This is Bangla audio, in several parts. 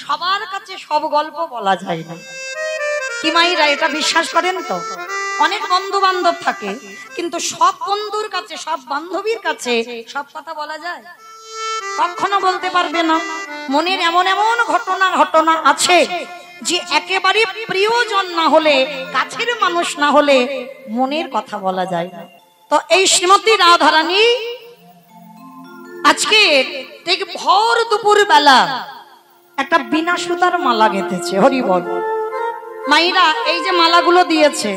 সবার কাছে সব গল্প বলা যায় না। কি মাইরা এটা বিশ্বাস করেন তো? অনেক বন্ধু বান্ধব থাকে, কিন্তু সব বন্ধুর কাছে, সব বান্ধবীর কাছে সব কথা বলা যায়? কখনো বলতে পারবে না। মনের এমন এমন ঘটনা আছে যে একেবারে প্রিয়জন না হলে, কাছের মানুষ না হলে মনের কথা বলা যায় না। তো এই শ্রীমতী রাধারানী আজকে ঠিক ভোর দুপুর বেলা একটা বিনা সুতার মালা গেঁথেছে। হরি বল। মাইরা এই যে মালাগুলো দিয়েছে,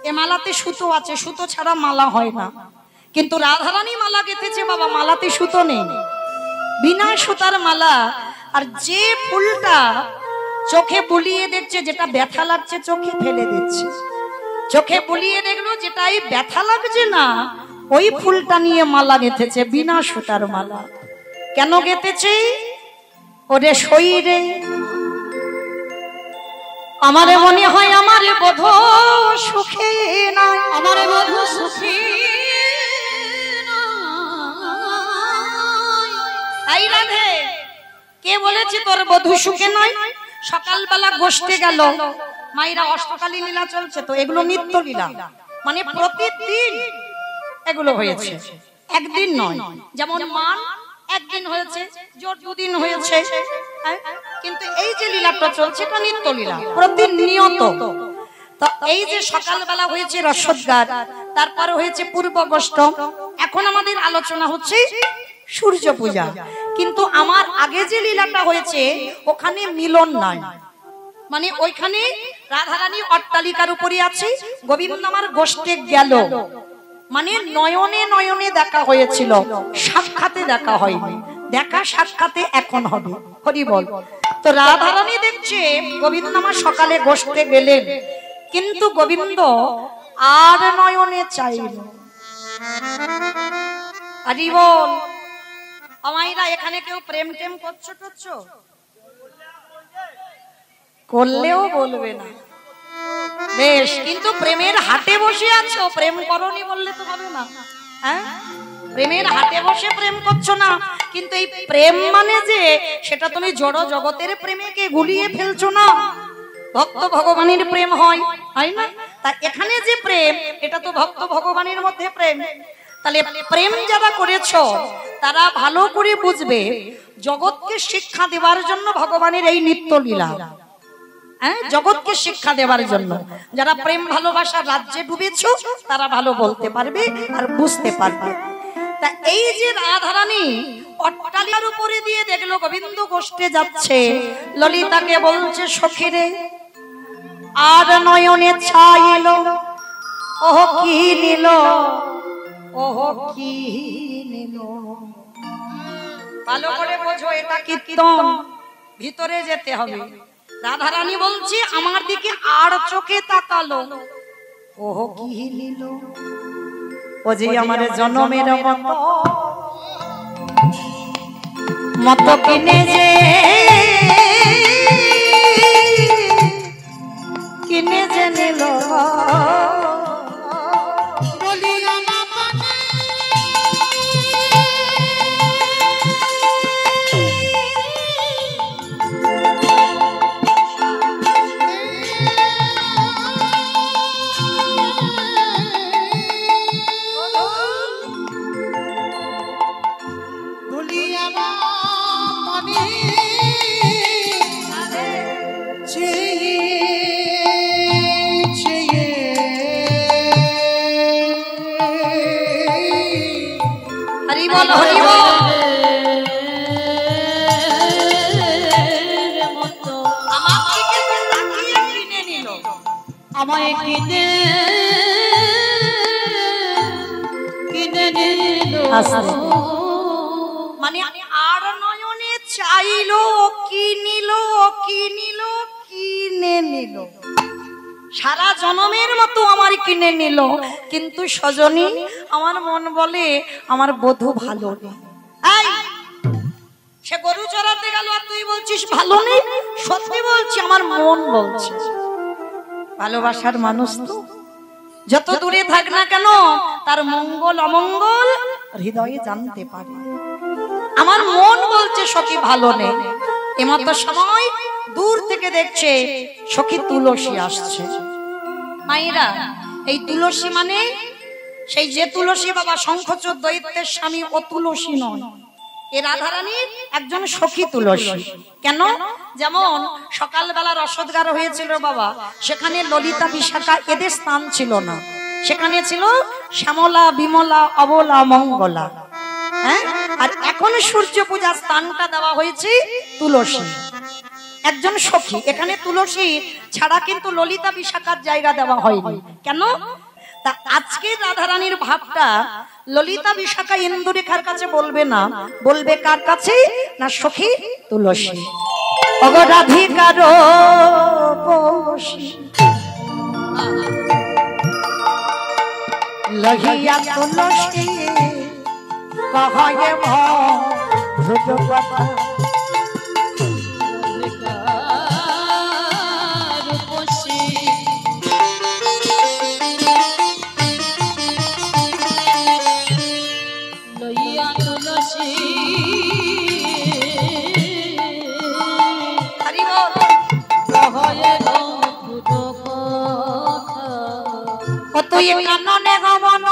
এ মালাতে সুতো আছে, সুতো ছাড়া মালা হয় না। কিন্তু রাধারানী মালা গেঁথেছে বাবা, মালাতে সুতো নেই, বিনা সুতার মালা। আর যে ফুলটা চোখে বুলিয়ে দেখছে, যেটা ব্যথা লাগছে চোখে ফেলে দিচ্ছে, চোখে বুলিয়ে দেখলো যেটাই ব্যথা লাগছে না, ওই ফুলটা নিয়ে মালা গেঁথেছে, বিনা সুতার মালা। কেন গেঁথেছে? ওরে শরীরে আমারে মনে হয় আমারে বধূ সুখে নাই, আমারে বধূ সুখে নাই। রাধে, কে বলেছে তোর বধূ সুখে নয়? সকালবেলা গোষ্ঠে গেল, মায়েরা অষ্টকালী লীলা চলছে, তো এগুলো নিত্য লীলা, মানে প্রতিদিন এগুলো হয়েছে, একদিন নয়। যেমন মান একদিন হয়েছে, জোর দুদিন হয়েছে, কিন্তু এই যে লীলাটা চলছে এটা নিত্য লীলা, প্রতিনিয়ত। তো এই যে সকালবেলা হয়েছে রসদগার, তারপরে হয়েছে পূর্বগষ্ট, এখন আমাদের আলোচনা হচ্ছে সূর্য পূজা। কিন্তু আমার আগে যে লীলাটা হয়েছে ওখানে মিলন নয়, মানে ওইখানে রাধারানী অট্টালিকার উপরে আছে, গোবিন্দ আমার গোষ্ঠে গেল, মানে নয়নে নয়নে দেখা হয়েছিল, সাক্ষাতে দেখা হয়নি। দেখা সাক্ষাতে এখন হবে। হরি বল। তো রাধারানী দেখছে গোবিন্দ আমার সকালে গোষ্ঠে গেলেন, কিন্তু গোবিন্দ আর নয়নে চাইল। হরি বল। আমাইরা এখানে কেউ প্রেম টেম করছো টচ্ছো? করলেও বলবে না, বেশ। কিন্তু প্রেমের হাটে বসে আছো, প্রেম করনি বললে তো হবে না। হ্যাঁ, প্রেমের হাটে বসে প্রেম করছো না, কিন্তু এই প্রেম মানে যে সেটা তুমি জড় জগতের প্রেমেকে গুলিয়ে ফেলছো না। ভক্ত ভগবানের প্রেম হয়, হয় না? তা এখানে যে প্রেম, এটা তো ভক্ত ভগবানের মধ্যে প্রেম। তাহলে প্রেম যারা করেছো তারা ভালো করে বুঝবে, জগৎকে শিক্ষা দেওয়ার জন্য ভগবানের এই নিত্য লীলা। হ্যাঁ, জগৎকে শিক্ষা দেওয়ার জন্য। যারা প্রেম ভালোবাসার রাজ্যে ডুবেছো তারা ভালো বলতে পারবে আর বুঝতে পারবে। তা এই যে রাধারানী অট্টালিকার উপরে দিয়ে দেখলো গোবিন্দ গোষ্ঠে যাচ্ছে, ললিতাকে বলছে সখীরে আর নয়নে ছাইল, ওহ কি নিল, ওহ কি নিল। ভালো করে বোঝো, এটা কীর্তন, ভিতরে যেতে হবে। রাধারানী বলছে আমার দিকে আর চোখে তাকালো, ওহ কি নিল, ও যে আমার জনমের মতো কিনে যে নিল। আমায় কিনে কিনে নিল, মানে আর নয়নে চাইলো, কি নিল, কি নিল, কিনে নিল। সারা জনমের মতো আমার কিনে নিল, কিন্তু সজনী আমার মন বলে আমার বধূ ভালো নেই। সে গরু চড়াতে গেল আর তুই বলছিস ভালো নেই? সত্যি বলছি, আমার মন বলছে। ভালোবাসার মানুষ তো যত দূরে থাক না কেন তার মঙ্গল অমঙ্গল হৃদয়ে জানতে পারে। আমার মন বলছে সখী ভালো নেই, এমতো সময় দূর থেকে দেখছে সখী তুলসী আসছে। মায়েরা, এই তুলসী মানে সেই যে তুলসী বাবা শঙ্খচূড় দৈত্যের স্বামী, ও তুলসী নয়, এ রাধারানীর একজন সখী তুলসী। কেন? যেমন সকালবেলা রসদগার হয়েছিল বাবা, সেখানে ললিতা বিশাখা এদের স্থান ছিল না, সেখানে ছিল শ্যামলা, বিমলা, অবলা, মঙ্গলা। হ্যাঁ, আর এখন সূর্য পূজা স্থানটা দেওয়া হয়েছে তুলসী, একজন সখী। এখানে তুলসী ছাড়া কিন্তু ললিতা বিশাখার জায়গা দেওয়া হয়নি। কেন? তা আজকে রাধারানীর ভাবটা ললিতা বিশাখা ইন্দুরেখার কাছে বলবে না, বলবে কার কাছে? না সখী তুলসী। অগরাধিকার লহিয়া তুলসী কহয়ে ভুজ কথা। তুই কাননে গমন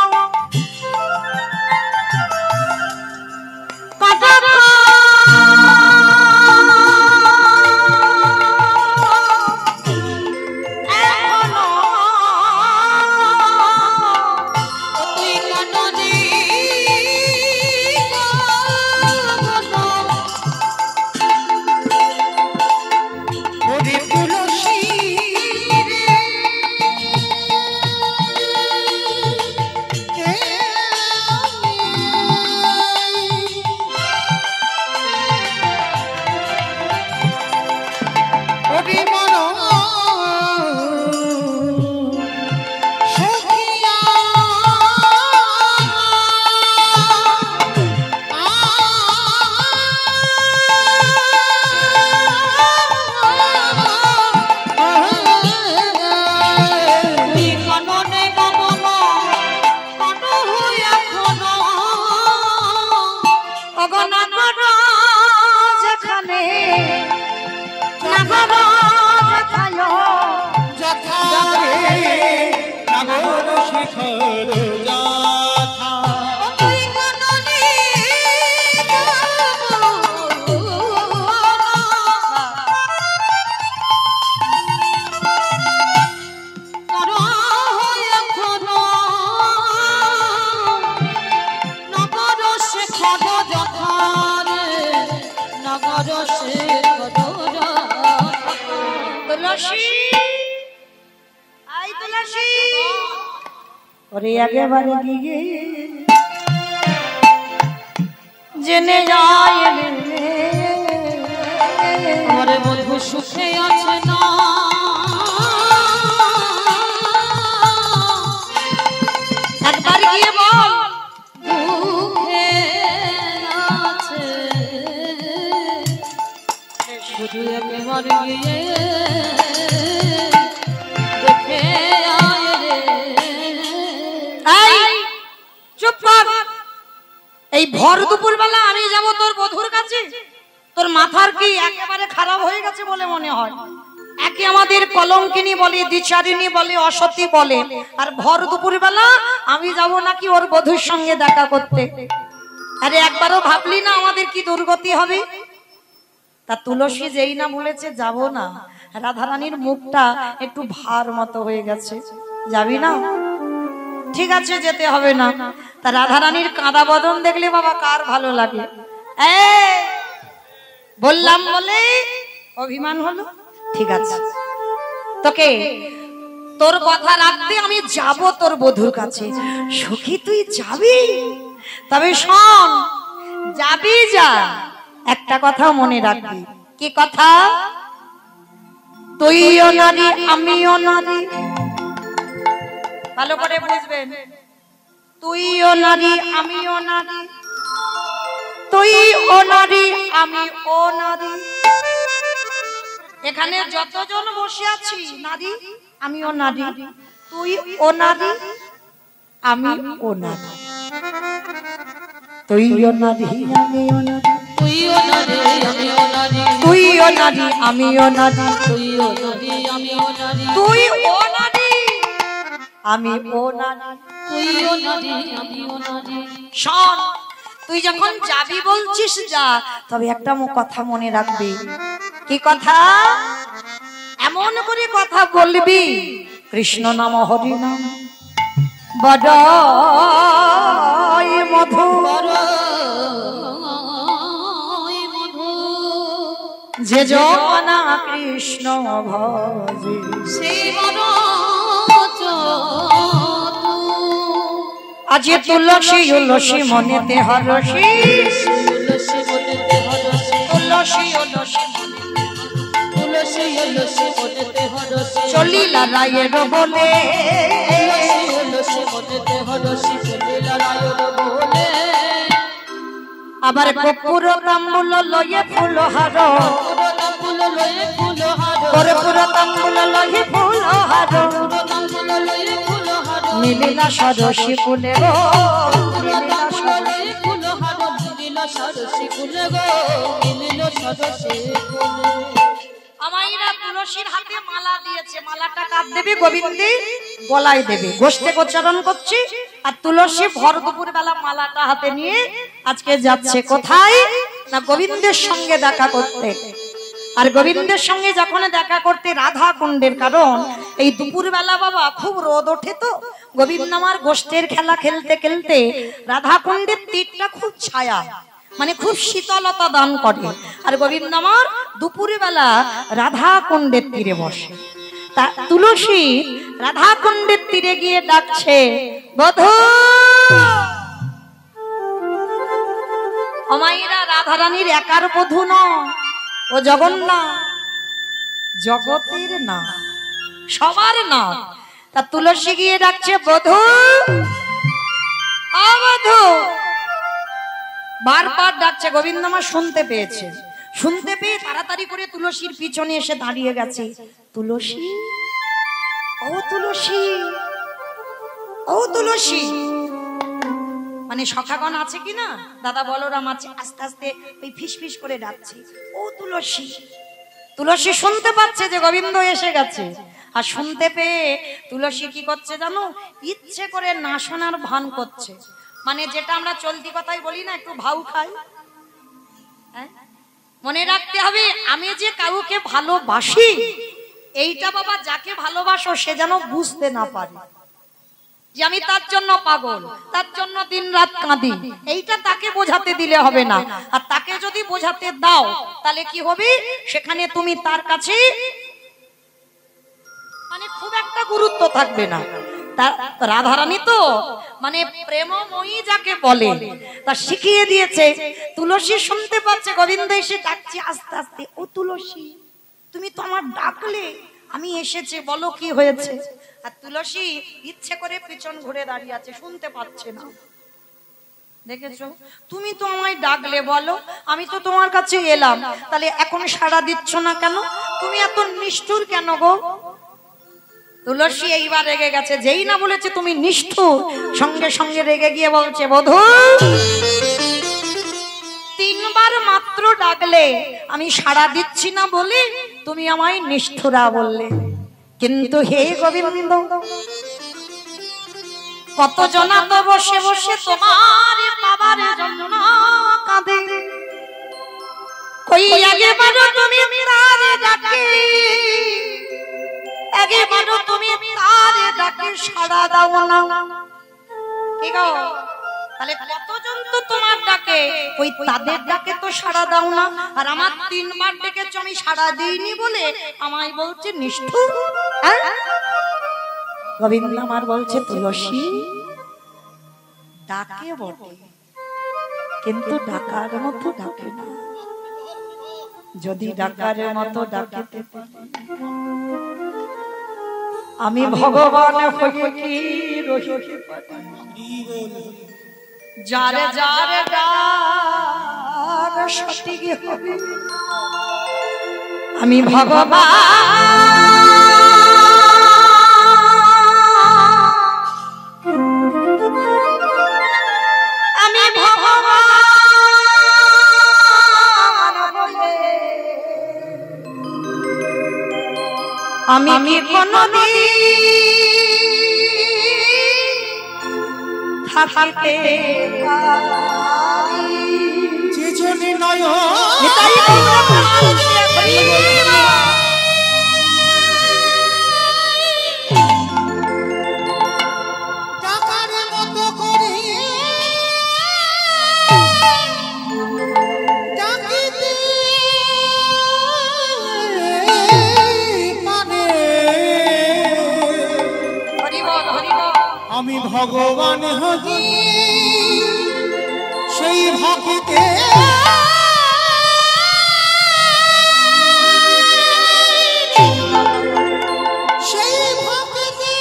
একেবারে গিয়ে জেনে যায় আমার বন্ধু সুখে আছে না, একবার গিয়ে বল দুঃখে আছে, শুধু একেবারে গিয়ে দেখে এই ভর দুপুর বেলা আমি যাব তোর বধুর কাছে? তোর মাথার কি একেবারে খারাপ হয়ে গেছে বলে মনে হয়? একে আমাদের কলঙ্কিনী বলে, দ্বিচারিণী বলে, অসতী বলে, আর ভর দুপুর বেলা আমি যাব নাকি ওর বধুর সঙ্গে দেখা করতে? আরে একবারও ভাবলি না আমাদের কি দুর্গতি হবে? তা তুলসী যেই না বলেছে যাব না, রাধারানীর মুখটা একটু ভার মতো হয়ে গেছে। যাবি না? ঠিক আছে, যেতে হবে না। তা রাধারানীর কাঁদা বদন দেখলে বাবা কার ভালো লাগে? বললাম বলে অভিমান হলো? ঠিক আছে, তোকে তোর কথা রাখতে আমি যাব তোর বধুর কাছে। সখী তুই যাবি? তবে শোন, যাবি যা, একটা কথা মনে রাখবি। কি কথা? তুইও নারী আমিও নারী, ভালো করে বুঝবেন। তুইও নারী আমিও নারী, তুই ও নারী আমি ও নারী। এখানে যতজন বসে আছি নারী, আমিও নারী, তুই ও নারী আমি ও নারী, তুইও নারী আমিও নারী, তুইও নারী আমিও নারী, তুই তুইও নারী আমিও নারী, তুইও নারী আমিও নারী, তুই ও নারী আমি ও নারী, তুইও নারী আমিও নারী। শোন, তুই যখন যাবি বলছিস যা, তবে একটা কথা মনে রাখবি। কি কথা? এমন করে কথা বলবি, কৃষ্ণ নাম হরি নাম বড়ই মধুর, যে জনা কৃষ্ণ ভজে সে বড় আজি তুলসী উলসী মনেতে হরসি, তুলসী বলতে হরসে, তুলসী উলসী তুলসী তুলসী বলতে হরসে, চলিলা রায়ের বলে, তুলসী তুলসী বলতে হরসে, চলিলা রায়ের বলে। আবার কপুর তাম্বুল লয়ে ফুলহার, ফুল লয়ে ফুলহার, কর্পূর তাম্বুল লয়ে ফুলহার, ফুল লয়ে ফুলহার, মিলিলা সরসী ফুলে গো, মিলিলা লয়ে ফুলহার, মিলিল সরসী ফুলে গো, মিলিল সরসী ফুলে। আমাইরা তুলসীর হাতে মালা দিয়েছে, মালাটা কার দেবে? গোবিন্দে গলায় দেবে। গোষ্ঠে গোচারণ করছি, আর তুলসী ভর দুপুর বেলা মালাটা হাতে নিয়ে আজকে যাচ্ছে কোথায় না গোবিন্দের সঙ্গে দেখা করতে। আর গোবিন্দের সঙ্গে যখন দেখা করতে রাধা কুণ্ডের, কারণ এই দুপুর বেলা বাবা খুব রোদ ওঠে, তো গোবিন্দ আমার গোষ্ঠের খেলা খেলতে খেলতে রাধা কুণ্ডের তীরটা খুব ছায়া, মানে খুব শীতলতা দান করে। আর গোবিন্দ আমার দুপুর বেলা রাধা কুণ্ডের তীরে বসে। তা তুলসী রাধা কুণ্ডের তীরে গিয়ে ডাকছে, বধূ। অমাইরা রাধারানীর একার বধূ নয়, ও জগন্নাথ, জগতের না, সবার না। তা তুলসী গিয়ে ডাকছে, বধূ, ও বধূ। বারবার ডাকছে, গোবিন্দ আমার শুনতে পেয়েছে। শুনতে পেয়ে তাড়াতাড়ি করে তুলসীর পিছনে এসে দাঁড়িয়ে গেছে। তুলসী, ও তুলসী, ও তুলসী। মানে সখাগণ আছে কিনা, দাদা বলরাম আছে, আস্তে আস্তে ওই ফিস ফিস করে ডাকছে, ও তুলসী। তুলসী শুনতে পাচ্ছে যে গোবিন্দ এসে গেছে। আর শুনতে পেয়ে তুলসী কি করছে জানো? ইচ্ছে করে না শোনার ভান করছে। মানে যেটা আমরা চলতি কথাই বলি না, একটু ভাউ খাই। মনে রাখতে হবে, আমি যে কাউকে ভালোবাসি, এইটা বাবা যাকে ভালোবাসো সে যেন বুঝতে না পারে যে আমি তার জন্য পাগল, তার জন্য দিন রাত কাঁদি। এইটা তাকে বোঝাতে দিলে হবে না। আর তাকে যদি বোঝাতে দাও, তাহলে কি হবে? সেখানে তুমি তার কাছে মানে খুব একটা গুরুত্ব থাকবে না। রাধারানী তো মানে প্রেমময়ী যাকে বলে, তা শিখিয়ে দিয়েছে। তুলসী শুনতে পাচ্ছে গোবিন্দ এসে ডাকছে আস্তে আস্তে, ও তুলসী, তুমি তো আমার ডাকলে, আমি এসেছি, বলো কি হয়েছে? আর তুলসী ইচ্ছে করে পিছন ঘুরে দাঁড়িয়ে আছে, শুনতে পাচ্ছে না। দেখেছো, তুমি তো আমায় ডাকলে, বলো, আমি তো তোমার কাছে এলাম, তাহলে এখন সাড়া দিচ্ছ না কেন? তুমি এত নিষ্ঠুর কেন গো? তুলসী এইবার রেগে গেছে। যেই না বলেছে তুমি নিষ্ঠুর, সঙ্গে সঙ্গে রেগে গিয়ে বলছে, বধূ, তিনবার মাত্র ডাকলে আমি সাড়া দিচ্ছি না বলে তুমি আমায় নিষ্ঠুরা বললে। কিন্তু হে গোবিন্দ, কত জনা তো বসে বসে তোমার বাবার জন্য কাঁদে, কই আগেবারও তুমি তার ডাকে, আগেবারও তুমি তার ডাকে সাড়া দাও না। কি গো, তাহলে কতজন তো তোমার ডাকে, ওই তাদের ডাকে তো সাড়া দাও না। আর আমার তিনবার ডেকেছ, আমি সাড়া দিইনি বলে আমায় বলছে নিষ্ঠুর। গোবিন্দ আমার বলছে, তুলসী, ডাকে বটে, কিন্তু ডাকার মতো ডাকে না। যদি ডাকার মতো ডাকে, আমি ভগবান হয়ে কি রহিতে পারি? যারে যারে ডাক সঠিক হবে, আমি ভগবান। আমি ভগবান বলে আমি কি কোনদিন থাকিতে পারি যে জনে নয় নিতাই গৌর হরি টাকার মতো করে ডাকিতে মানে হরি বল হরি বল আমি ভগবান হই সেই ভক্তিতে সেই ভক্তিতে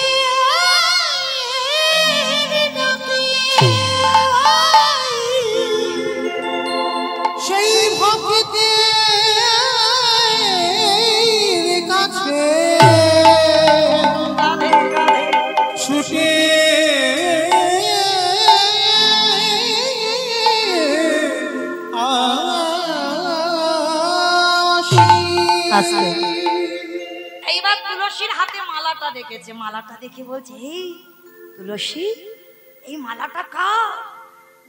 সেই ভক্তিতে কাছে রাধে রাধে ছুটে আস্তে এইবার তুলসীর হাতে মালাটা দেখেছে মালাটা দেখে বলছে এই তুলসী এই মালাটা কার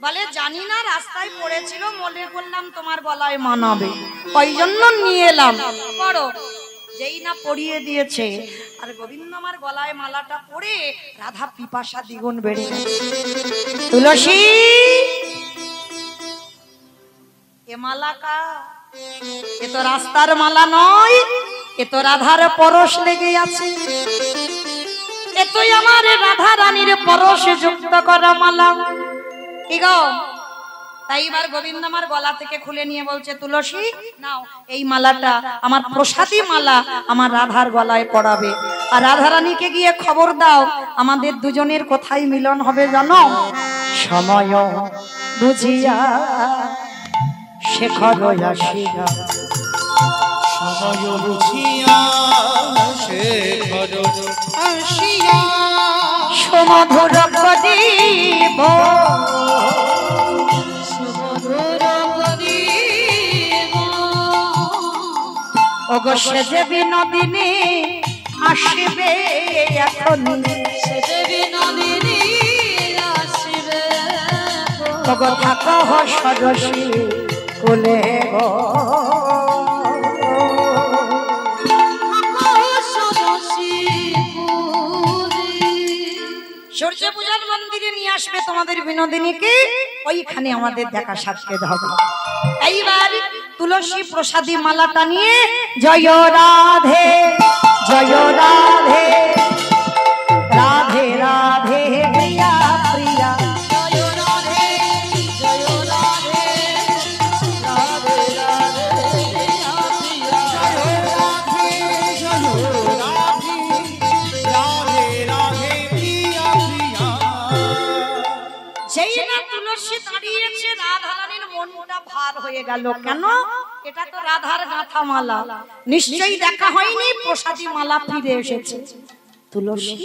বলে জানি না রাস্তায় পড়েছিল মনে করলাম তোমার গলায় মানাবে ওই জন্য নিয়ে এলাম পড়ো যেই না পরিয়ে দিয়েছে আর গোবিন্দ আমার গলায় মালাটা পরে রাধা পিপাসা দ্বিগুণ বেড়ে গেছে তুলসী এ মালা কার এ তো রাস্তার মালা নয় এ তো রাধার পরশ লেগে আছে এ তো আমার রাধা রানীর পরশে যুক্ত করা মালা কি গো তাই এবার গোবিন্দ আমার গলা থেকে খুলে নিয়ে বলছে তুলসী নাও এই মালাটা আমার প্রসাদী মালা আমার রাধার গলায় পড়াবে আর রাধা রানীকে গিয়ে খবর দাও আমাদের দুজনের কোথায় মিলন হবে জানো সময় বুঝিয়া শেখর আসিয়া সময় বুঝিয়া শেখর আসিয়া সমধুর প্রদীপ ওগো সেজে বিনোদিনী আসিবে এখন ওগো থাকো সরসী কোলে গো সূর্য পূজার মন্দিরে নিয়ে আসবে তোমাদের বিনোদিনীকে ওইখানে আমাদের দেখা সাক্ষাৎ হবে এইবার তুলসী প্রসাদী মালাটা নিয়ে জয় রাধে জয় রাধে রাধে রাধে প্রিয়া প্রিয়া যেই না তুলসী দাঁড়িয়েছে রাধারানীর মনটা ভার হয়ে গেল কেন এটা তো রাধার গাঁথা মালা নিশ্চয়ই দেখা হয়নি প্রসাদী মালা ফিরে এসেছে তুলসী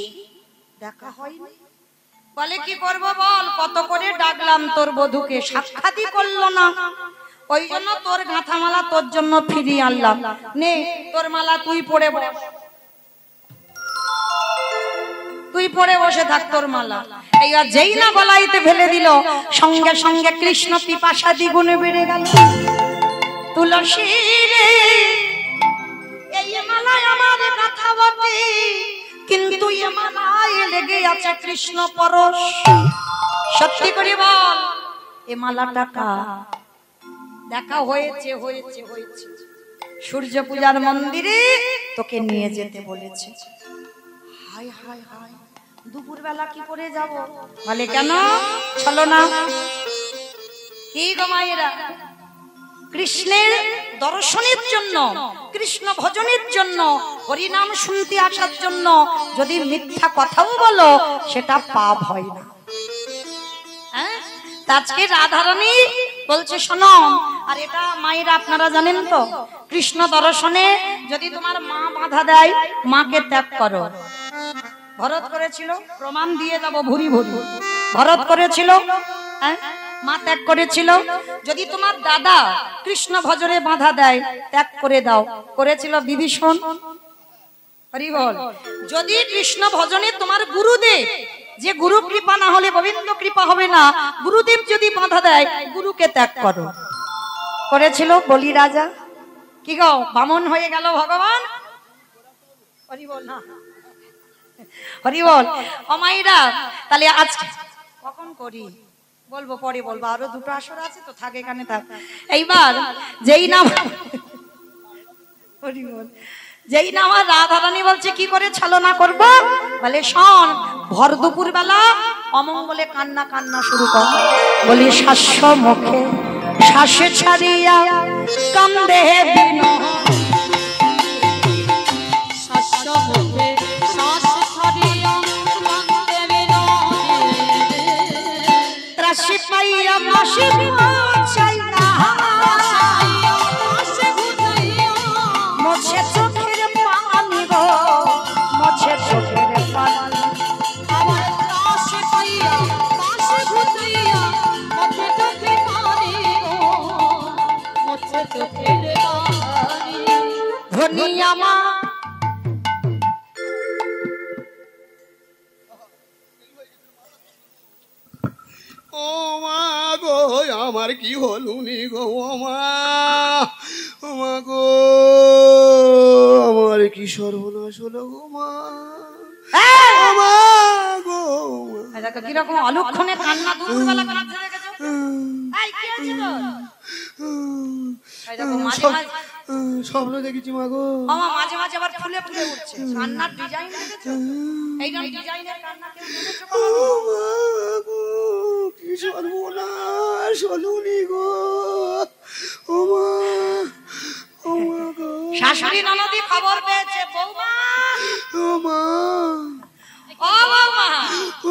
দেখা হয়নি বলে কি করব বল কত করে ডাকলাম তোর বধূকে সাক্ষাৎই করলো না ওই জন্য তোর গাঁথা মালা তোর জন্য ফিরিয়ে আনলাম নে তোর মালা তুই পরে বস তুই পরে বসে থাক তোর মালা এইবার যেই না গলাইতে ফেলে দিল সঙ্গে সঙ্গে কৃষ্ণ পিপাসা দ্বিগুণে বেড়ে গেল তুলসী রে এই মালায় আমার কথা বটে কিন্তু এ মালায় লেগে আছে কৃষ্ণ পরশ সত্যি করে বল এ মালাটা কার দেখা হয়েছে হয়েছে হয়েছে সূর্য পূজার মন্দিরে তোকে নিয়ে যেতে বলেছে হায় হায় হায় দুপুর বেলা কি করে যাব বলে কেন চলো না কি গো মায়েরা কৃষ্ণের দর্শনের জন্য কৃষ্ণ ভজনের জন্য হরিনাম শুনতে আসার জন্য যদি মিথ্যা কথাও বলো সেটা পাপ হয় না হ্যাঁ আজকে রাধারানী বলছে শোনো আর এটা মায়েরা আপনারা জানেন তো কৃষ্ণ দর্শনে যদি তোমার মা বাধা দেয় মাকে ত্যাগ করো ভরত করেছিল প্রমাণ দিয়ে যাব ভুরি ভুরি ভরত করেছিল হ্যাঁ মা ত্যাগ করেছিল যদি তোমার দাদা কৃষ্ণ ভজনে বাধা দেয় ত্যাগ করে দাও করেছিল বিভীষণ হরি বল। যদি কৃষ্ণ ভজনে তোমার গুরুদেব, যে গুরু কৃপা না হলে গোবিন্দ কৃপা হবে না, গুরুদেব যদি বাধা দেয়, গুরুকে ত্যাগ করো। করেছিল বলি রাজা, কি গো বামন হয়ে গেল ভগবান। হরি বল না, হরি বল। অমাইরা তাহলে আজ কখন করি বলবো, পরে বলবো, আরো দুটো আসর আছে তো, থাক এখানে থাক। এইবার যেই নাম, হরি বল, যেই না আমার রাধারানী বলছে কি করে ছলনা করব, বলে শোন, ভর দুপুর বেলা অমঙ্গলে কান্না কান্না শুরু কর। বলি শাস্য মুখে শ্বাসে ছাড়িয়া কান্দে বিনয়, শাস্য মুখে শ্বাস ছাড়িয়া কান্দে বিনয়। ত্রাসি পাইয়া মাসি চাই না, মোছে চোখের পানি গো, মোছে চোখের পানি। আমার ত্রাসে পাইয়া পাশে ঘুচাইয়া মুখে চোখে পানি গো, মুখে চোখের পানি। ধনী আমার ও মা গো, আমার কি হলু নি গো, ও মা, ও মা গো, আমার কি সর্বনাশ হলো গো মা, ও মা গো, দেখো কিরকম অলক্ষণে কান্না দুপুরবেলা করাচ্ছে দেখেছো? এই কি হয়েছে তোর? এই দেখো মাঝে মাঝে স্বপ্ন দেখেছি মা গো, মামা মাঝে মাঝে আবার ফুলে ফুলে উঠছে। কান্নার ডিজাইন দেখেছো? এইরকম ডিজাইনের কান্না কেউ দেখেছো ও কখনো? মা গো, কি সর্বনাশ হলো নি গো, ও মা, ও মা গো, শাশুড়ি ননদি খবর পেয়েছে, বৌমা, ও মা, ও বৌমা,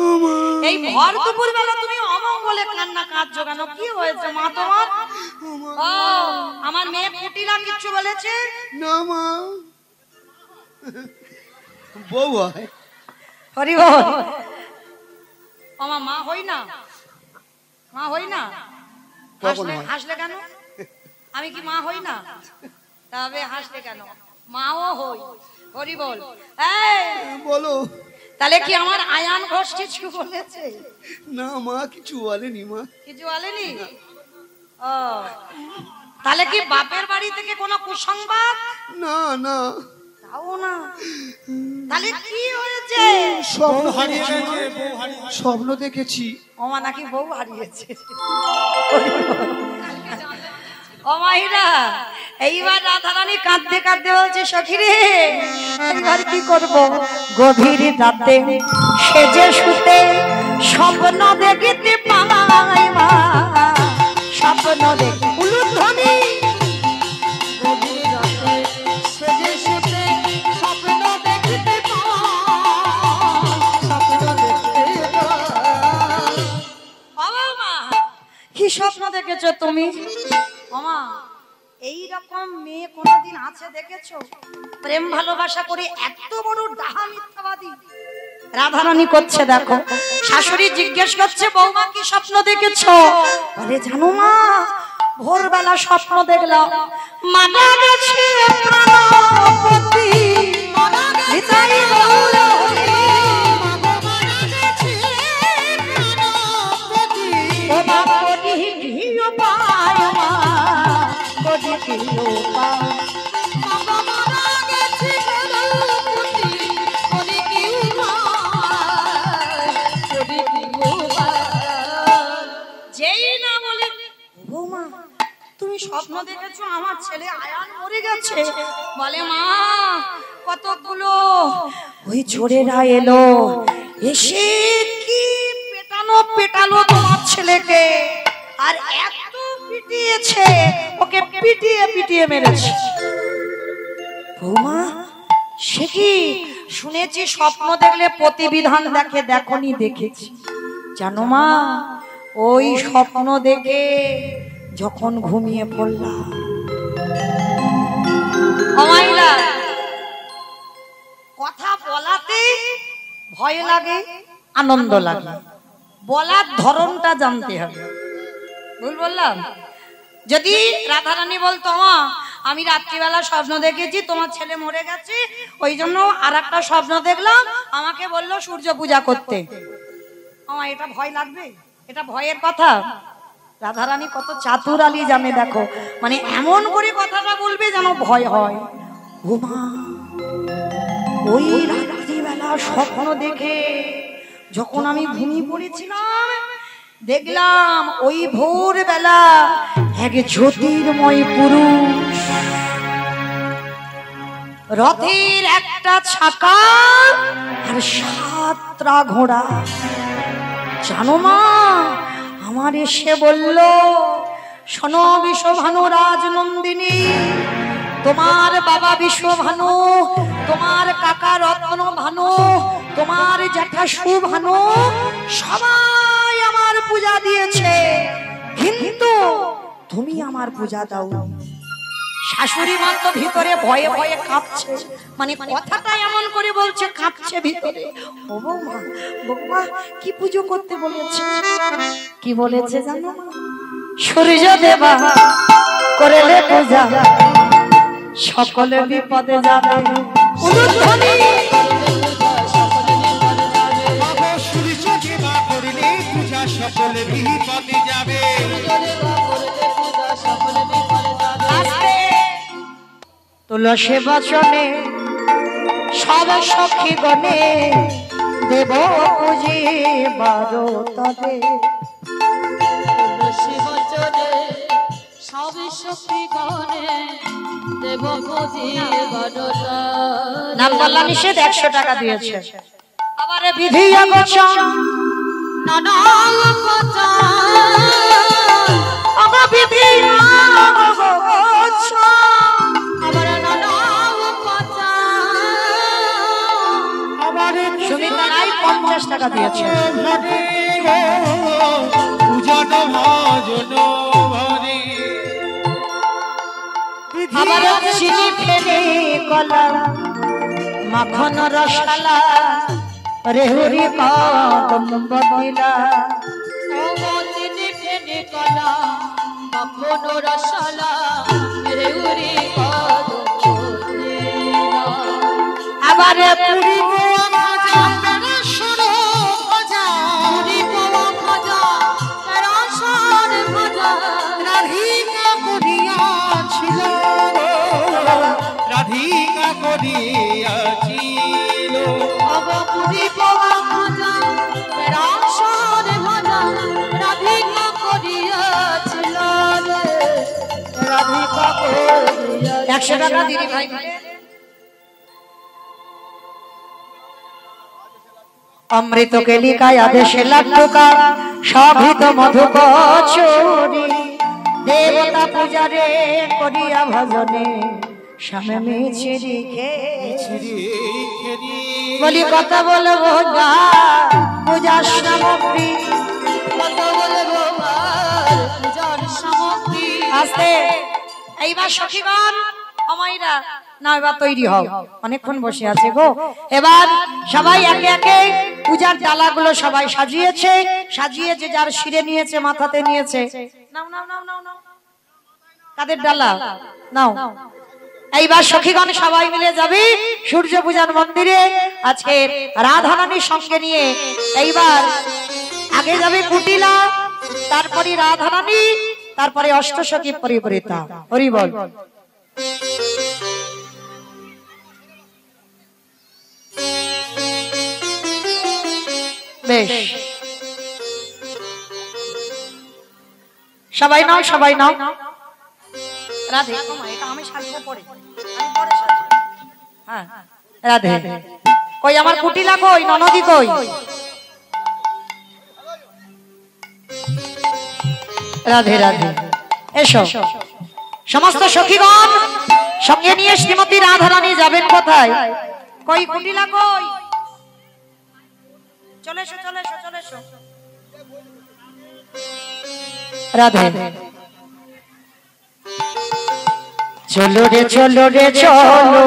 ও মা, এই ভর দুপুর বেলা তুমি অমঙ্গলে কান্না কাঁদছো কেন? কি হয়েছে মা তোমার? ও আমার মেয়ে কুটিলা কিচ্ছু বলেছে? না মা, বউ হয়। হরি বল। মা হই না, মা হই না, কখন হাসলে হয়? হাসলে কেন? আমি কি মা হই না? তবে হাসলে কেন? মাও হই। হরি বল। এই বলো। তাহলে কি আমার আয়ান ঘোষ কিছু বলেছে? না মা, কিছু বলেনি মা। কিছু বলেনি? ও তাহলে কি বাপের বাড়ি থেকে কোনো কুসংবাদ? না না, তাও না, তাহলে কি হয়েছে? স্বপ্ন হারিয়েছে, স্বপ্ন দেখেছি। ওমা নাকি বউ হারিয়েছে। ও মাহিরা, এইবার রাধারানী কাঁদতে কাঁদতে বলছে, সখী রে এইবার কি করব? গভীর রাতে সেজে শুতে স্বপ্ন দেখিতে পাই মা, স্বপ্ন দেখি উলুধ্বনি, গভীর রাতে সেজে শুতে স্বপ্ন দেখিতে পাই, স্বপ্ন দেখতে পাই। ও মা কি স্বপ্ন দেখেছো তুমি? ওমা এইরকম মেয়ে কোনদিন আছে দেখেছো? প্রেম ভালোবাসা করে এত বড় ডাহা মিথ্যাবাদী রাধারানী করছে। দেখো শাশুড়ি জিজ্ঞেস করছে, বৌমা কি স্বপ্ন দেখেছো? বলে জানো মা, ভোরবেলা স্বপ্ন দেখলাম মারা গেছে প্রাণপতি, নিতাই গৌর হরি, ও মা করি কি উপায় মা, করি কি উপায়? যেই না বলে, বৌমা তুমি স্বপ্ন দেখেছো আমার ছেলে আয়ান মরে গেছে? বলে মা কতগুলো ওই চোরেরা এলো, এসে কি পেটানো পেটালো তোমার ছেলেকে, আর এত পিটিয়েছে, ওকে পিটিয়ে পিটিয়ে মেরেছে। বৌমা সে কি? শুনেছি স্বপ্ন দেখলে প্রতিবিধান দেখে, দেখনি? দেখেছি জানো মা, ওই স্বপ্ন দেখে যখন ঘুমিয়ে পড়লাম, কথা বলাতে ভয় লাগে, আনন্দ লাগে, বলার ধরনটা জানতে হবে। ভুল বললাম? যদি রাধারানী বলতো মা আমি রাত্রিবেলা স্বপ্ন দেখেছি তোমার ছেলে মরে গেছে, ওই জন্য আর একটা স্বপ্ন দেখলাম, আমাকে বললো সূর্য পূজা করতে। আমার এটা ভয় লাগবে? এটা ভয়ের কথা? রাধারানী কত চাতুর আলী জানে দেখো, মানে এমন করে কথাটা বলবে যেন ভয় হয়। ও মা, ওই রাত্রিবেলা স্বপ্ন দেখে যখন আমি ঘুমিয়ে পড়েছিলাম, দেখলাম ওই ভোরবেলা এক জ্যোতির্ময় পুরুষ রথের একটা চাকা আর 7টা ঘোড়া, জানো মা, আমার এসে বলল, শোনো বিশ্বভানু রাজনন্দিনী, তোমার বাবা বিশ্বভানু, তোমার কাকা রত্নভানু, তোমার জ্যাঠা সুভানু সবাই আমার পূজা দিয়েছে, কিন্তু তুমি আমার পূজা দাও। শাশুড়ি মা তো ভিতরে ভয়ে ভয়ে কাঁপছে, মানে কথাটা এমন করে বলছে, কাঁপছে ভিতরে। ও বৌমা, বৌমা কি পুজো করতে বলেছে? কি বলেছে জানো? সূর্য দেবা করেলে পূজা সকলে বিপদে যাবে। উলুধ্বনি সূর্য দেবা করলে পূজা সকলে বিপদে যাবে। তুলসী বচনে সব সখী গণে দেব পুজি বারো তবে। তুলসী বচনে সব সখী গণে দেব পুজি বারো তবে। নাম বললা নিষেধ, 100 টাকা দিয়েছে। আবার বিধি আগোচন নানা কথা আবার বিধি আগোচন, আবার নানা কথা আবার সুমিতা রায় 50 টাকা দিয়েছে। পূজন ভজন ভরে আবার চিনি ফেলে কলা মাখন রসালা রেহুরি কদম্ব দিলা। চিনি ফেনে কলা মাখন রসালা রেউরি কদম্ব। আবার পুরি রাধিকা করিয়াছিল রাধিকা 100 টাকা দিদি ভাই। অমৃত কেলিকায় আদেশে লাট্টুকা সভিত মধু কচুরি, দেবতা পূজারে করিয়া ভজনে সামনে মিছিরি বলি কথা বলবো না পূজার সামগ্রী। কথা বলবো পূজার সামগ্রী। আস্তে এইবার সখীগণ আমাইরা না, এবার তৈরি হও, অনেকক্ষণ বসে আছে গো। এবার সবাই একে একে পূজার ডালাগুলো সবাই সাজিয়েছে, সাজিয়েছে, যার শিরে নিয়েছে, মাথাতে নিয়েছে। নাও নাও নাও নাও নাও, কাদের ডালা নাও। এইবার সখীগণ সবাই মিলে যাবি সূর্য পূজার মন্দিরে। আজকে রাধারানীর সঙ্গে নিয়ে এইবার আগে যাবে কুটিলা, তারপরে রাধারানী, তারপরে অষ্টসখী পরিবৃতা। হরি বল। বেশ, সবাই নাও, সবাই নাও। রাধে, এটা আমি সাজবো পরে, আমি পরে সাজবো। হ্যাঁ রাধে। কই আমার কুটিলা কই, ননদি কই? রাধে রাধে, এসো। সমস্ত সখীগণ সঙ্গে নিয়ে শ্রীমতী রাধারানী যাবেন কোথায়? কই কুটিলা কই? চলে এসো, চলে এসো, চলে এসো। রাধে। চলো রে চলো রে চলো,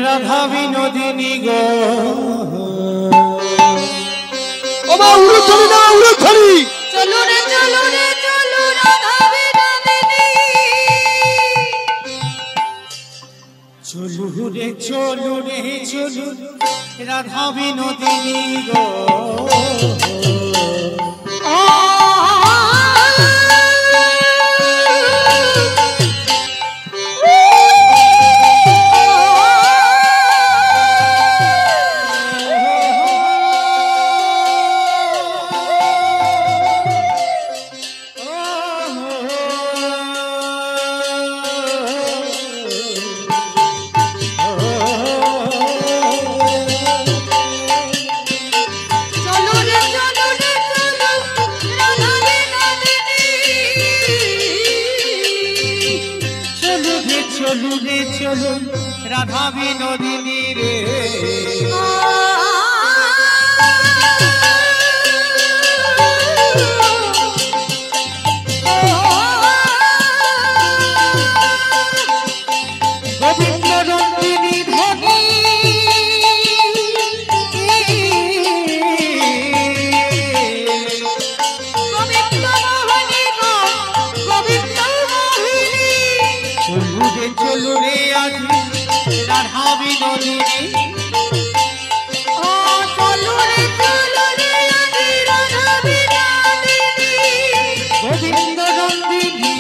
রাধা বিনোদিনী গো। ও মা উড়ুধরি না, উড়ুধরি। চলো রে চলো রে চলো রে চলু রে চলু রে চলু রাধা বিনোদিনী গো চলু রে চলু রাধা বিনোদিনী রে গোবিন্দ নন্দিনী ধনী চলু রে চলু রে আজ রাধা বিনোদিনী গোবিন্দ নন্দিনী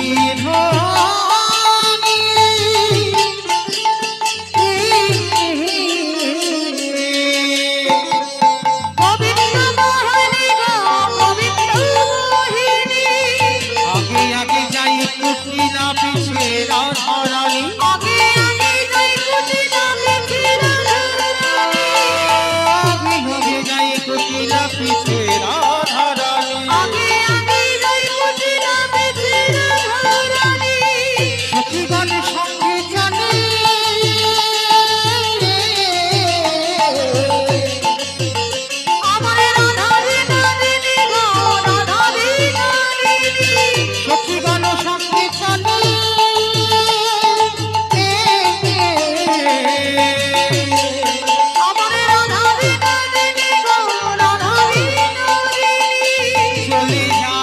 আগে আগে যাই কুটিলা পিছে রাধা রানী আগে আগে যাই কুটিলা পিছে রাধা রানী সখীগণ সঙ্গে চলে সখীগণ সঙ্গে চলে চলে যা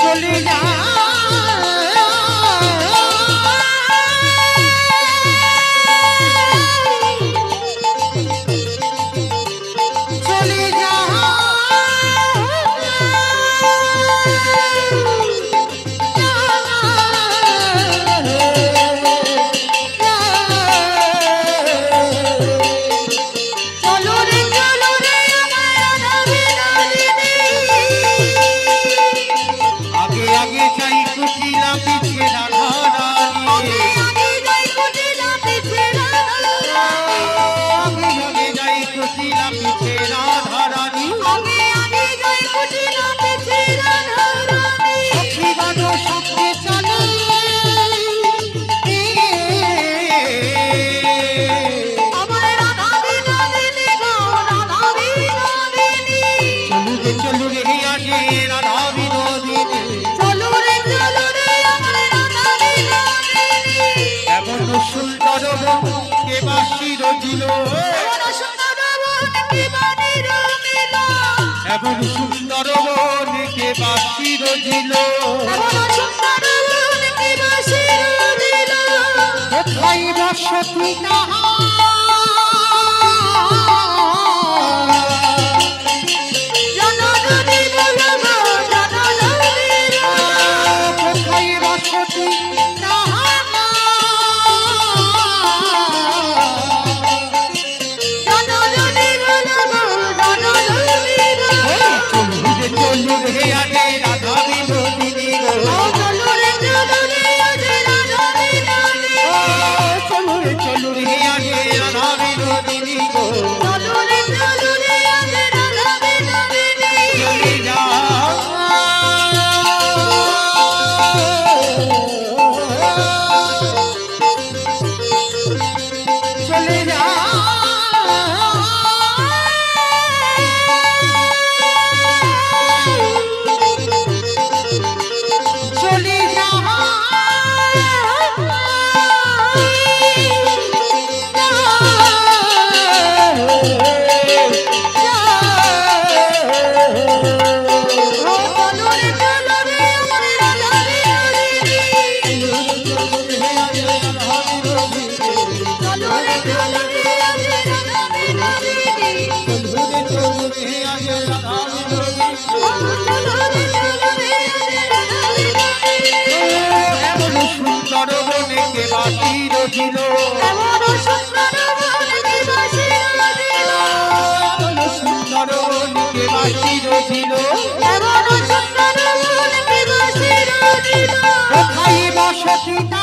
চলে যা চলে যা আগে আগে যাই কুটিলা পিছে রাধা রানী আগে আগে যাই কুটিলা পিছে রাধা রানী সখীগণ সঙ্গে চলে চলু রে চলু রে আজে রাধা বিনোদিনী এমন সুন্দর বন কে বাসির দিল এমন সুন্দর বন কে বাসির দিল কোথায় বসতি তাহা কোথায় বসতি তাহা চলু রে চলু রে আজে রাধা বিনোদিনী গো চলু রে চলু রে আজে রাধা বিনোদিনী গো চলে যা চলে যা চলে যা বসতিটা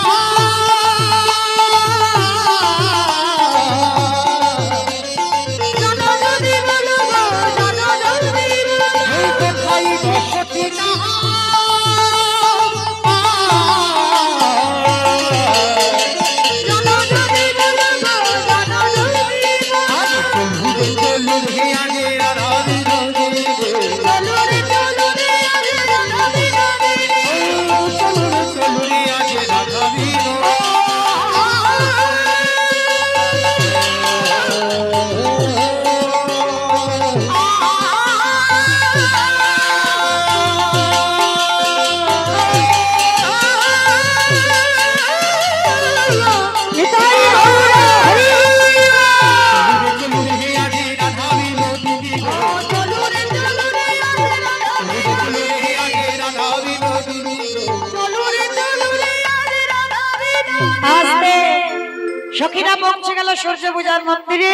সখীরা পৌঁছে গেল সূর্য পূজার মন্দিরে।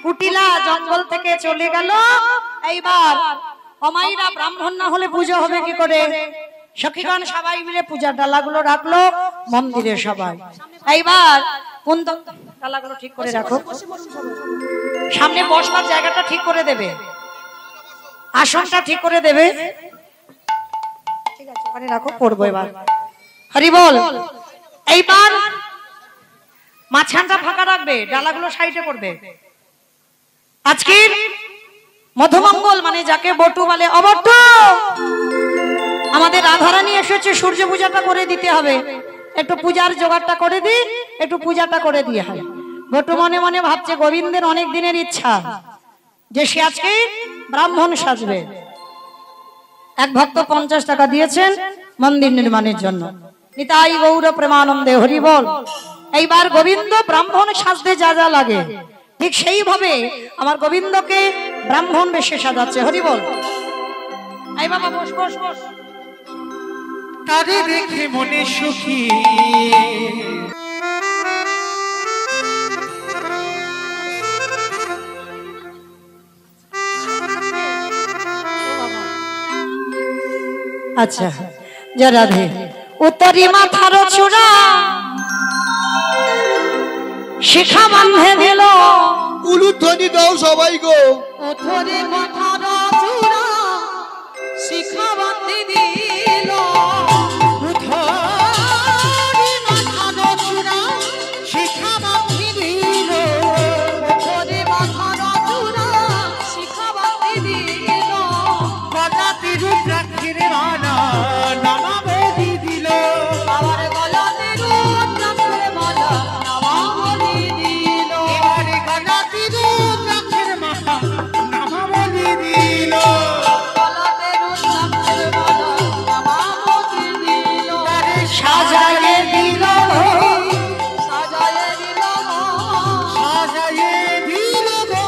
কুটিলা জঙ্গল থেকে চলে গেল। এইবার অমাইরা ব্রাহ্মণ না হলে পুজো হবে কি করে? সখীগণ সবাই মিলে পূজার ডালাগুলো রাখলো মন্দিরে সবাই। এইবার কোন ডালাগুলো ঠিক করে রাখো, সামনে বসবার জায়গাটা ঠিক করে দেবে, আসনটা ঠিক করে দেবে, ঠিক আছে ওখানে রাখো, পড়বো এবার। হরি বল। এইবার মাঝখানটা ফাঁকা রাখবে, ডালাগুলো সাইডে করবে। আজকের মধুমঙ্গল মানে যাকে বটু বলে, অবটু আমাদের রাধারানী এসেছে, সূর্য পূজাটা করে দিতে হবে, একটু পূজার জোগাড়টা করে দি, একটু পূজাটা করে দিয়ে হয়। বটু মনে মনে ভাবছে গোবিন্দের অনেক দিনের ইচ্ছা যে সে আজকে ব্রাহ্মণ সাজবে। এক ভক্ত 50 টাকা দিয়েছেন মন্দির নির্মাণের জন্য। নিতাই গৌর প্রেমানন্দে হরি বল। এইবার গোবিন্দ ব্রাহ্মণ সাজতে যা যা লাগে ঠিক সেইভাবে আমার গোবিন্দকে ব্রাহ্মণ বেশে সাজাচ্ছে। হরি বল। এই বাবা বস বস বস। তারে দেখে মনে সুখী আচ্ছা যা রাধে। উত্তরি মাথার চূড়া শিখা বাঁধে দিল, উলুধ্বনি দাও সবাই গো। ওঠরে মাথার চূড়া শিখা বাঁধে দিল, ওঠরে মাথার চূড়া শিখা বাঁধে দিল, ওঠরে মাথার চূড়া শিখা বাঁধে দিল, গলাতে রুদ্রাক্ষের মালা নামা বেঁধে দিল, আবার গলাতে রুদ্রাক্ষের মালা নামা বলি দিল, এবারে গলাতে রুদ্রাক্ষের মালা নামা বেঁধে দিল, গলাতে রুদ্রাক্ষের মালা নামা বলি দিল, সাজায়ে দিল, সাজায়ে দিল, সাজায়ে দিল গো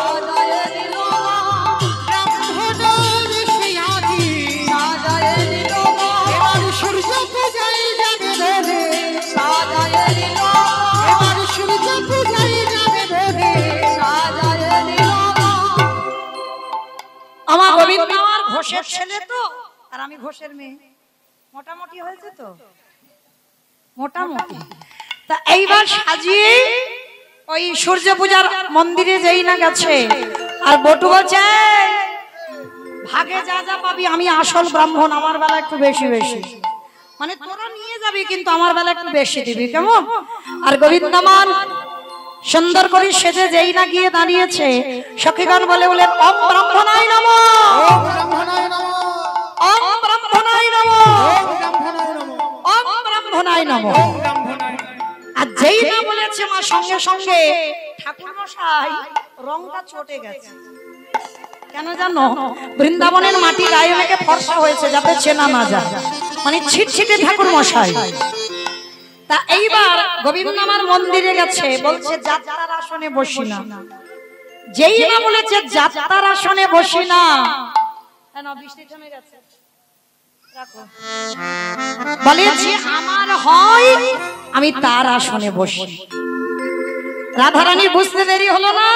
সাজায়ে দিল, ব্রাহ্মণের সিয়াজি, সাজায়ে দিল, এবার সূর্য পূজায় যাবে রে, সাজায়ে দিল, এবার সূর্য পূজায় যাবে রে, সাজায়ে দিল, আমার গোবিন্দ আমার ঘোষের ছেলে তো, আর আমি ঘোষের মেয়ে, মোটামুটি হয়েছে তো, মোটামুটি। তা এইবার সাজিয়ে ওই সূর্য পূজার মন্দিরে যেই না গেছে, আর বটু বলছে "এই, ভাগে যা যা পাবি, আমি আসল ব্রাহ্মণ, আমার বেলা একটু বেশি বেশি, মানে তোরা নিয়ে যাবি কিন্তু আমার বেলা একটু বেশি দিবি, কেমন?" আর গোবিন্দমান সুন্দর করে সেজে যেই না গিয়ে দাঁড়িয়েছে, সখীগণ বলে বলে ওম ব্রাহ্মণায় নমঃ, ব্রাহ্মণায় নমঃ, ওম ব্রাহ্মণায় নমঃ, ব্রাহ্মণায় নমঃ, ওম ব্রাহ্মণায় নমঃ। ব্রাহ্মণায় আর যেই না বলেছে মা, সঙ্গে সঙ্গে ঠাকুর মশাই রংটা চটে গেছে। কেন জানো? বৃন্দাবনের মাটি গায়ে মেখে ফর্সা হয়েছে যাতে চেনা না যায়, মানে ছিটছিটে ঠাকুর মশাই। তা এইবার গোবিন্দ আমার মন্দিরে গেছে, বলছে যাত্রার আসনে বসি না। যেই না বলেছে যাত্রার আসনে বসি না, কেন বৃষ্টি থেমে গেছে, রাখো, বলেছি আমার হয় আমি তার আসনে বসি। রাধারানী বুঝতে দেরি হলো না,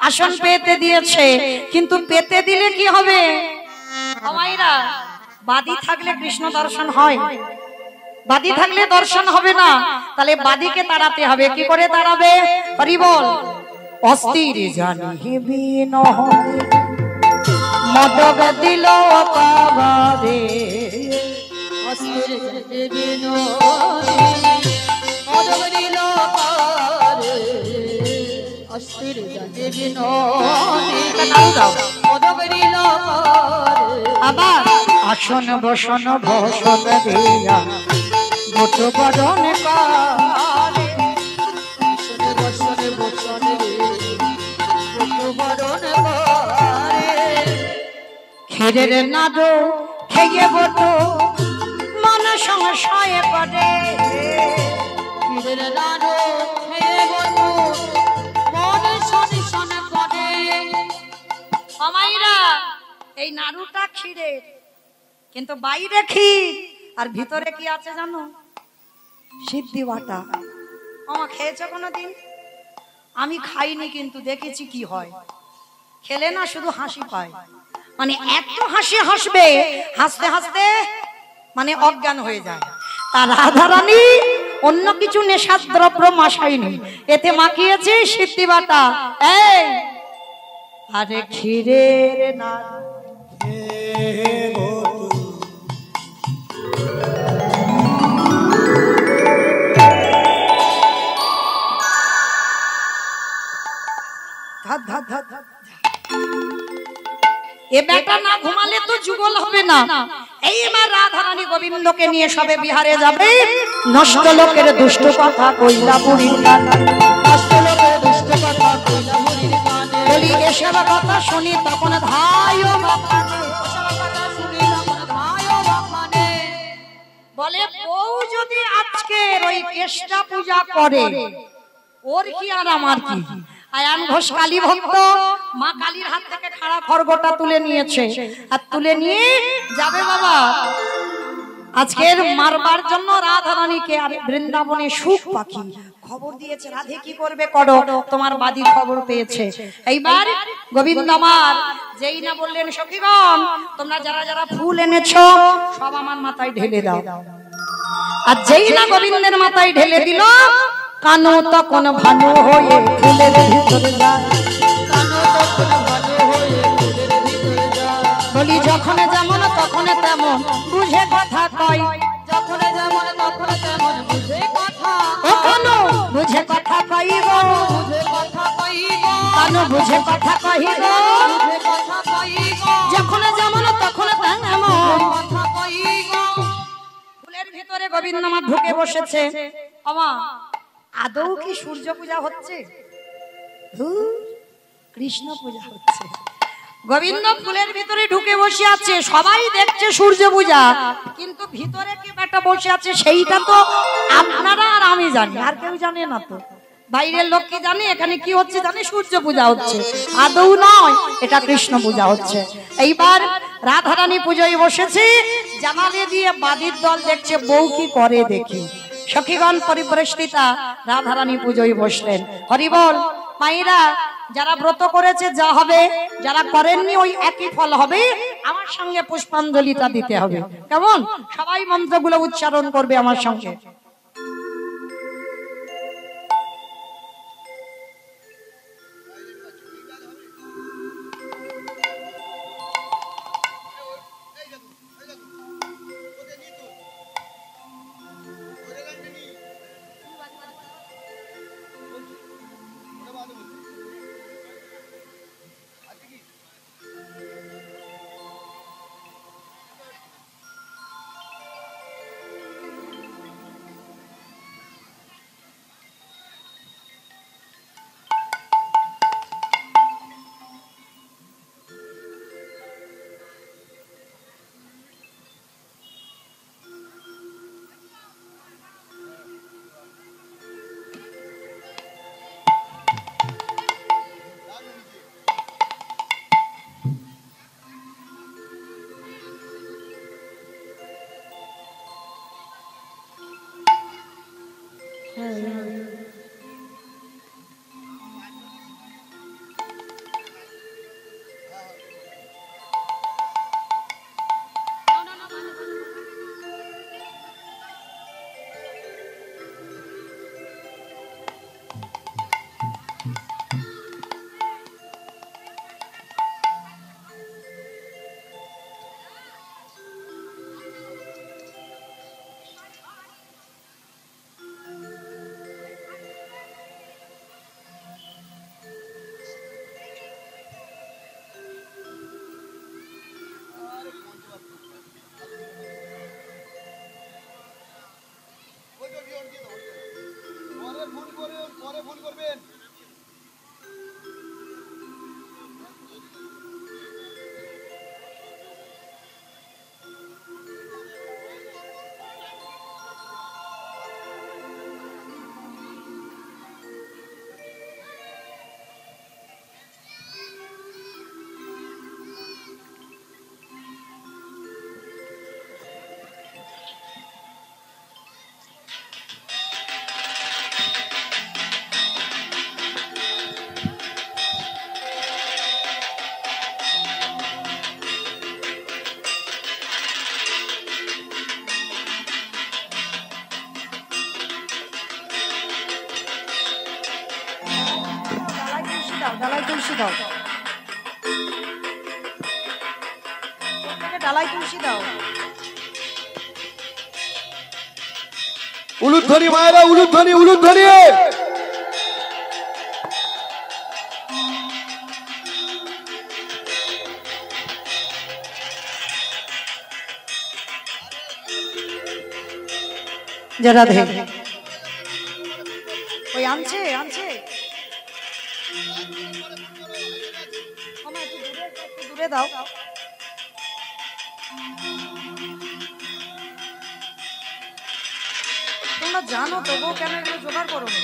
আসন পেতে দিয়েছে, কিন্তু পেতে দিলে কি হবে? আমাইরা বাদী থাকলে কৃষ্ণ দর্শন হয়, বাদী থাকলে দর্শন হবে না, তাহলে বাদীকে তাড়াতে হবে। কি করে তাড়াবে? হরি বল। অস্থির জানি বিন মদগ দিল পাবারে, অস্থির জাতি বিনোদী মদগ দিল পারে, অস্থির জাতি বিনোদী মদগ দিল পারে। আবার আসন বসন ভসন দিয়া গোট বরণ করে, বসনে বসনে বসনে বরণ করে, ক্ষীরের নাদ খেয়ে বট মন সংশয়ে পড়ে, ক্ষীরের নাড়ু খেয়ে বলবো মন সনিশন করে। অমাইরা এই নাড়ুটা ক্ষীরের, কিন্তু বাইরে ক্ষীর আর ভিতরে কি আছে জানো? সিদ্ধি বাটা। আমা খেয়েছো কোনোদিন? আমি খাইনি, কিন্তু দেখেছি কি হয়। খেলে না শুধু হাসি পায়, মানে এত হাসি হাসবে, হাসতে হাসতে মানে অজ্ঞান হয়ে যায়। তার রাধারানী অন্য কিছু নেশার দ্রব্য মাসাইনি, এতে মাখিয়েছে সিদ্ধি বাটা। এই আরে ক্ষীরের না এ বেটা না ঘুমালে তো যুগল হবে না। এইবার রাধারানী গোবিন্দকে নিয়ে সবে বিহারে যাবে। নষ্ট লোকের দুষ্ট কথা কইলা বুড়ির কানে, নষ্ট লোকের দুষ্ট কথা কইলা বুড়ির কানে, বলি এসব কথা শুনি তখন ধায় বাপানে। ওসব কথা শুনি তখন ভাই ও বাপ মানে। বলে বউ যদি আজকের ওই কেষ্টা পূজা করে, ওর কি আর আমার কি? আয়ান ঘোষ কালী ভক্ত, মা কালীর হাত থেকে খাড়া খড়গটা তুলে নিয়েছে, আর তুলে নিয়ে যাবে বাবা আজকের মারবার জন্য রাধারানীকে। আর বৃন্দাবনে সুখ পাখি খবর দিয়েছে, রাধে কি করবে করো, তোমার বাদী খবর পেয়েছে। এইবার গোবিন্দ আমার যেই না বললেন, সখীগণ তোমরা যারা যারা ফুল এনেছো সব আমার মাথায় ঢেলে দাও। আর যেই না গোবিন্দের মাথায় ঢেলে দিল, কানো তখন ভানু হয়ে ফুলের ভিতরে যায়। কানো তখন ভালো হয়ে ফুলের ভিতরে যায়, বলি যখন যেমন তখন তেমন বুঝে কথা কয়, যখন যেমন তখন তেমন বুঝে কথা, ও কানো বুঝে কথা কইব, বুঝে কথা কইব, কানো বুঝে কথা কইব, বুঝে কথা কইব, যখন যেমন তখন তেমন। কথা কইব। ফুলের ভিতরে গোবিন্দ আমার ঢুকে বসেছে। আমা আদৌ কি সূর্য পূজা হচ্ছে? কৃষ্ণ পূজা হচ্ছে। গোবিন্দ ফুলের ভিতরে ঢুকে বসে আছে, সবাই দেখছে সূর্য পূজা, কিন্তু ভিতরে কি একটা বসে আছে সেইটা তো আপনারা আর আমি জানি, আর কেউ জানে না। তো বাইরের লোক কি জানে এখানে কি হচ্ছে? জানে সূর্য পূজা হচ্ছে, আদৌ নয়, এটা কৃষ্ণ পূজা হচ্ছে। এইবার রাধারানী পুজোয় বসেছে, জানালে দিয়ে বাদীর দল দেখছে বউ কি করে দেখি। সখীগণ পরিবেষ্টিতা রাধারানী পুজোয় বসলেন। হরিবল। মায়েরা যারা ব্রত করেছে যা হবে, যারা করেননি ওই একই ফল হবে। আমার সঙ্গে পুষ্পাঞ্জলিটা দিতে হবে, কেমন? সবাই মন্ত্রগুলো উচ্চারণ করবে আমার সঙ্গে। ডালাই তুলসী দাও, ডালাই তুলসী দাও। উলুধ্বনি মায়েরা, উলুধ্বনি, উলুধ্বনি। যারা ধে ওই আনছে আনছে একটু দূরে দাও। তোমরা জানো তবুও কেন এগুলো জোগাড় করো না?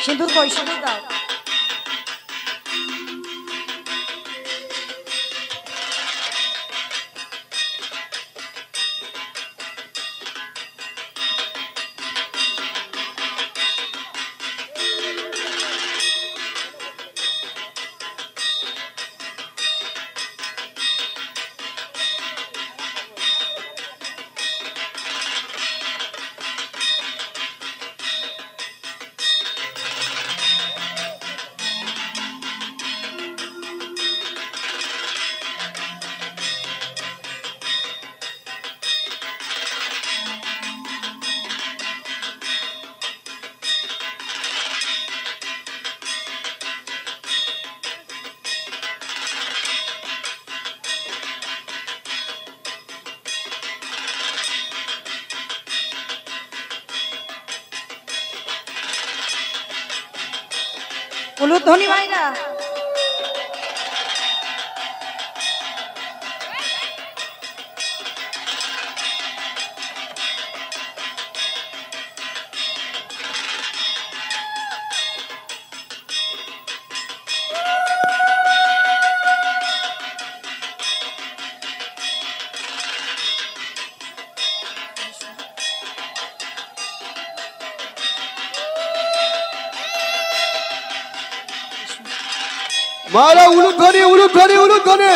সিঁদুর কই, সিঁদুর দাও। উলুধ্বনি মাইরা মায়েরা উলুধ্বনি, উলুধ্বনি, উলুধ্বনি।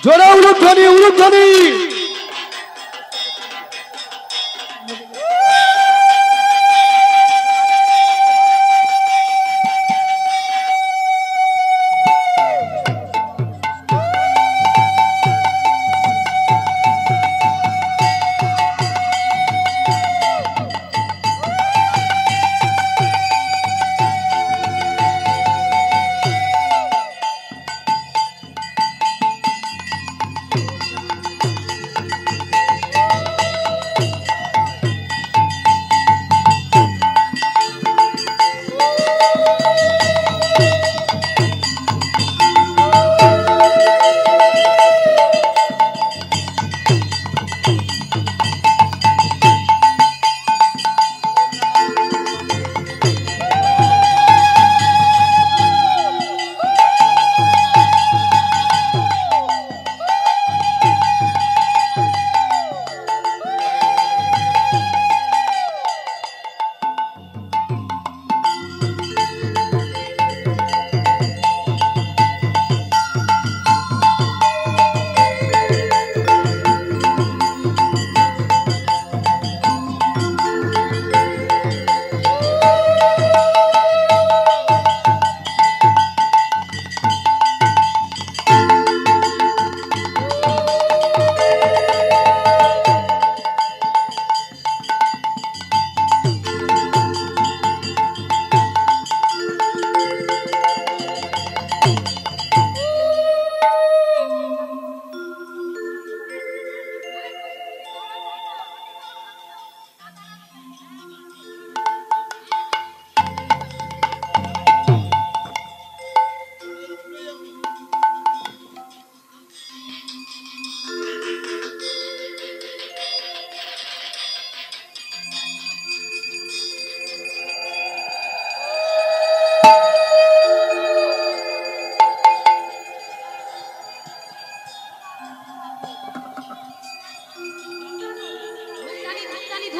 জোরে উলুধ্বনি, উলুধ্বনি।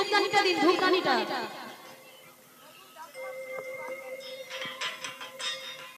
ধূপদানিটা দিন, ধূপদানিটা।